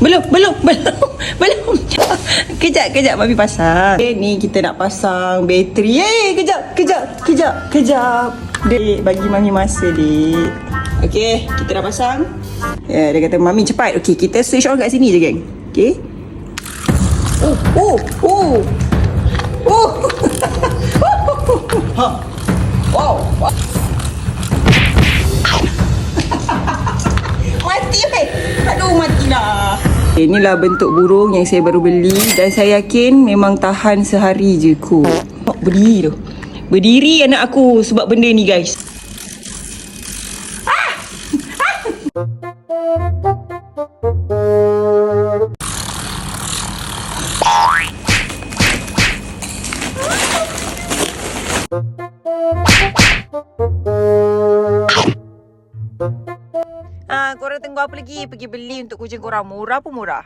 Belum. Kejap, Mami pasang. Ni kita nak pasang bateri. Kejap. Dek, bagi Mami masa, Dek. Okey, kita dah pasang. Ya, dia kata, Mami cepat. Okey, kita switch on kat sini je, geng. Okey. Oh. Ha. Wow. Mati, weh. Aduh, matilah. Inilah bentuk burung yang saya baru beli dan saya yakin memang tahan sehari je kot. Berdiri tu. Berdiri anak aku sebab benda ni, guys. Korang tunggu apa lagi? Pergi beli untuk kucing korang. Murah pun murah.